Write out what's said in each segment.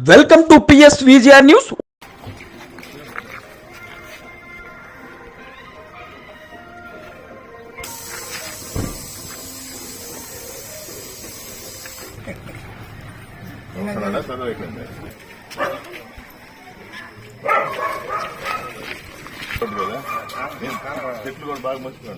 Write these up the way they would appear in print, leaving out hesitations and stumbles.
Welcome to PSVGR news. చెట్లు కూడా బాగా మంచిగా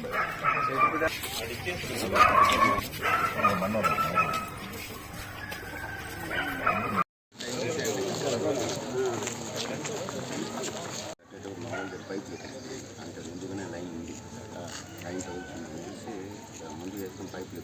పైపులు అంటే ముందుగానే లైన్ ఉంది, లైన్ తగ్గుతుంది అనేసి ముందు వేసుకుని పైపులు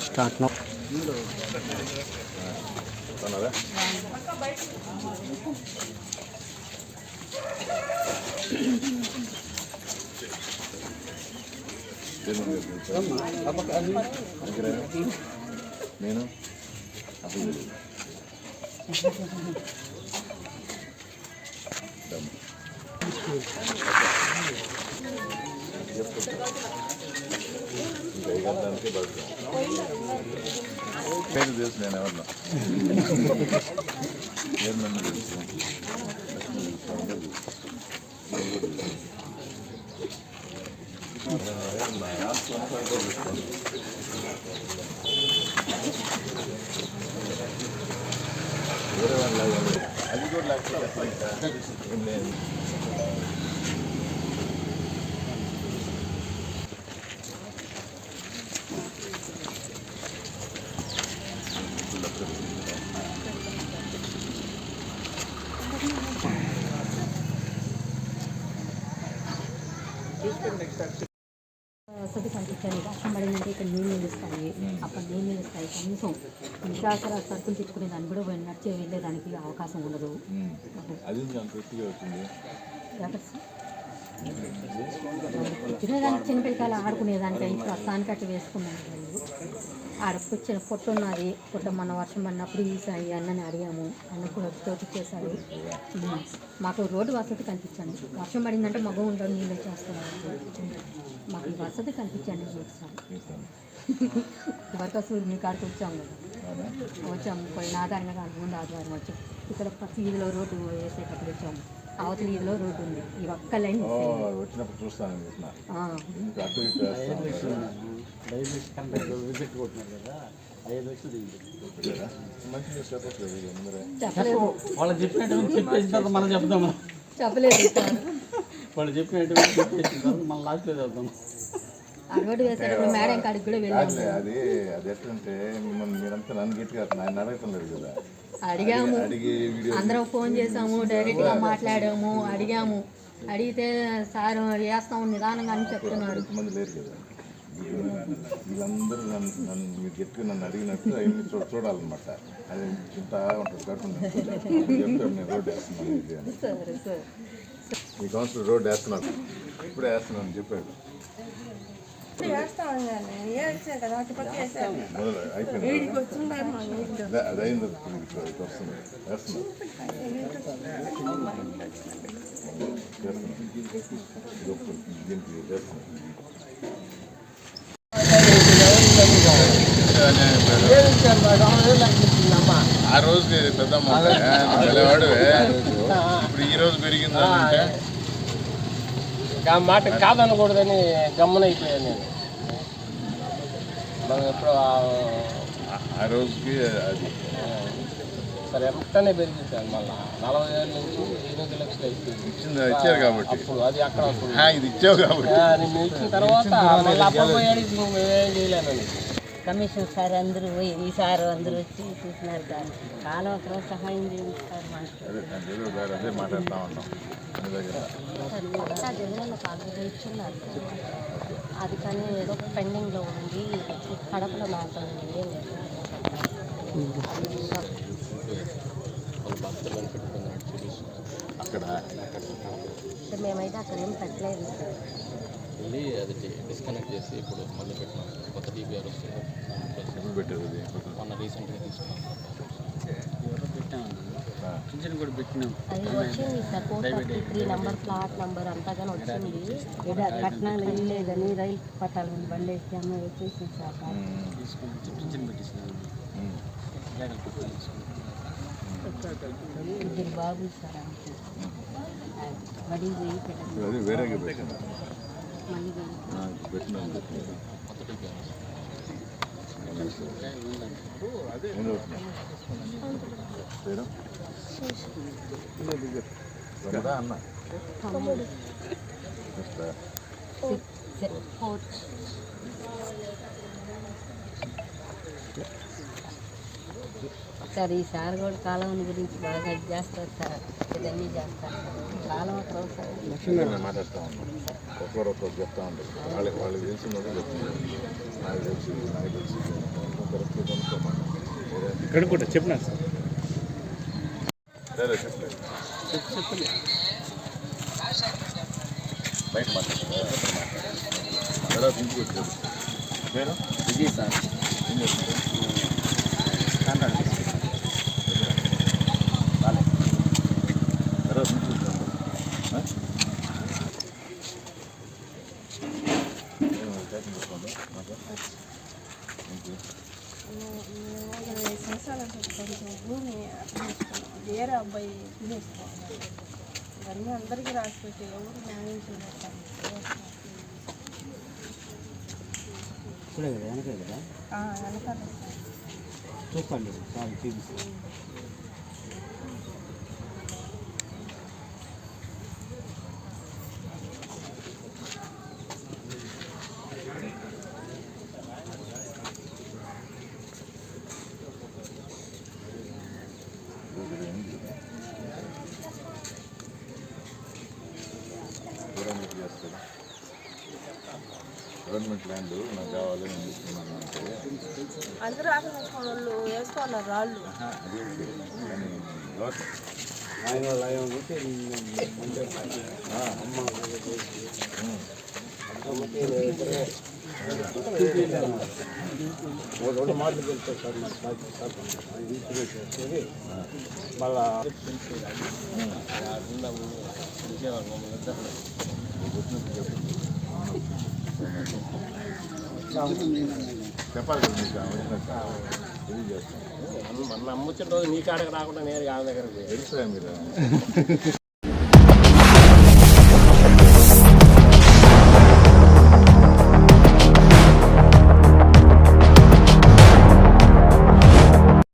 స్టార్ట్ నౌ. నేను దానికి పేరు తెలుసు, నేను ఎవరిలో ఏమన్నా తెలుసు. వేరే వాళ్ళ అది కూడా లేకపోతే వసతి కల్పించాలి. వర్షం పడిందంటే ఇక్కడ నీళ్ళు నిలుస్తాయి, అక్కడ నీళ్ళు నిలుస్తాయి. కనీసం నిత్యావసర సరుకులు తెచ్చుకునే దాన్ని కూడా నడిచే వెళ్ళేదానికి అవకాశం ఉండదు. తినేదానికి చిన్నపిల్లకాయలు ఆడుకునేదానికి ప్రస్తుతానికి అట్లా వేసుకున్నాను. ఆడ కూర్చొని పొట్టు ఉన్నది, పొట్ట మన వర్షం పడినప్పుడు ఈసారి అన్నని అడిగాము, అన్న కూడా తోటిచ్చేసారు. మాకు రోడ్డు వసతి కల్పించండి. వర్షం పడిందంటే మగ ఉంటాడు, నీళ్ళు వచ్చేస్తున్నారు. మాకు ఈ వసతి కల్పించండి సార్. వరకు మీ కాడికి వచ్చాము కదా, వచ్చాము పోయిన ఆధారంగా కాదు, ముందు ఆధారం వచ్చాము. ఇక్కడ ప్రతి వీధిలో రోడ్డు వేసేటప్పుడు వచ్చాము. అవతల వీధిలో రోడ్డు ఉంది, ఈ ఒక్క లైన్ వచ్చినప్పుడు చూస్తాను. చెప్పలేదు, వాళ్ళు చెప్పినట్టు చెప్పేసిన తర్వాత మనం చెప్తాము. చెప్పలేదు వాళ్ళు చెప్పినట్టు చెప్పేసిన తర్వాత మనం లాస్ట్లో చెప్తాము. ఆ రోడ్డు వేసేటప్పుడు మేడం కాడికి కూడా వెళ్ళాము. అది అది ఎట్లంటే మిమ్మల్ని మీరంతా నన్ను గట్టిగా ఆయన అడగటలేదు కదా, అడిగాము, అందరం ఫోన్ చేసాము, డైరెక్ట్గా మాట్లాడాము, అడిగాము. అడిగితే సార్ వేస్తాము నిదానంగా అని చెప్తున్నాడు. ఎంతమంది లేరు కదా, వీళ్ళందరూ నన్ను మీరు గట్టిగా నన్ను అడిగినట్టు అవన్నీ చూడాలన్నమాట. అది చింతా ఉంటుంది కాకుండా చెప్తాడు, నేను రోడ్డు వేస్తున్నాను ఇది అని. సరే సార్, మీ కౌన్సిలర్ రోడ్డు వేస్తున్నాను, ఇప్పుడే వేస్తున్నాను అని చెప్పాడు. అది అయింది, వస్తుంది వేస్తున్నాను. దీనికి వేస్తున్నాను. ఆ రోజు పెద్దమ్మ వాడు ఇప్పుడు ఈ రోజు పెరిగిందంటే మాట కాదనకూడదని గమ్మనైపోయాను నేను. మనం ఎప్పుడు ఆ రోజుకి అది సరే ఎంతనే పెరిగింది సార్ మళ్ళీ 40,000 నుంచి 8 లక్షలు అయిపోయింది. ఇచ్చారు కాబట్టి అప్పుడు అది అక్కడ అప్పుడు ఇది ఇచ్చావు కాబట్టి నేను ఇచ్చిన తర్వాత మళ్ళీ అప్పుడు పోయాడు మేమేం చేయలేనండి. కమిషన్ సార్ అందరూ ఈసారి అందరూ వచ్చి చూసినారు సార్ చాలా ప్రోత్సాహం చేయండి సార్ మాకు అదే మాట్లాడుతూ ఉన్నాం మన దగ్గర ఆల్రెడీ ఇచ్చున్నారు అది కానీ ఏదో పెండింగ్లో ఉంది కడపలో నాకు ఏం లేదు అక్కడ మేమైతే అక్కడ ఏం పెట్టలేదు సార్ వెళ్ళి అది డిస్కనెక్ట్ చేసి ఇప్పుడు మళ్ళీ పెట్టినాం కొత్త DPR వస్తుంది ఎప్పుడు పెట్టారు అది మొన్న రీసెంట్గా తీసుకున్నాం పింఛన్ కూడా పెట్టినాం. అది వచ్చింది సార్ 433 నంబర్ ప్లాట్ నంబర్ అంతా కానీ వచ్చింది ఏదో కట్నాలు వెళ్ళలేదని రైలు పట్టాల మీద బండి వేసాము వచ్చేసి సార్ తీసుకొని వచ్చి పింఛన్ పెట్టిస్తున్నాం. ఇద్దరు బాబులు సార్ బడి పోయి పెట్టాను అది వేరేగా పెట్టాను మళ్ళీ పెట్టినాం కొత్త DPR అన్న సార్ ఈసారి కూడా కాలం గురించి బాగా ఇది చేస్తారు సార్ ఇదన్నీ చేస్తారు కాలం ప్రోత్సాహం మాట్లాడుతూ ఉన్నాం ఒక్కొక్కరు చెప్తా ఉంటారు వాళ్ళకి తెలిసిన చెప్తున్నారు నాకు తెలిసి ఇక్కడ కూడా చెప్పినా సార్ సరే చెప్పలేదు బయట మాట్లాడుతున్నారు తర్వాత ఇంటికి వచ్చారు నేను ఇది సార్ ఏం చేస్తున్నారు కాంట్రాక్ట్ తర్వాత ఇంటికి వచ్చాను భూమి వేరే అబ్బాయి తినేసుకోవాలి ఇవన్నీ అందరికీ రాసి పెట్టి ఎవరు న్యాయం చేయలేదు ఇప్పుడే కదా వెనకే కదా వెనకాల చూసుకోండి సార్ చూపిస్తాను. గవర్నమెంట్ ల్యాండ్ నాకు కావాలి నేను తీసుకున్నాను అంటే అందరూ ఆకలి వేసుకున్న వాళ్ళు వేసుకున్నారు రాళ్ళు కానీ లోకల్ రెండు మాటలు వెళ్తారు సార్ మళ్ళా చెప్పాలి కదా మీకు తెలియజేస్తాను మన అమ్ముచ్చిన రోజు నీ కాడకు రాకుండా నేను ఆమె దగ్గరకు తెలుసుగా మీరు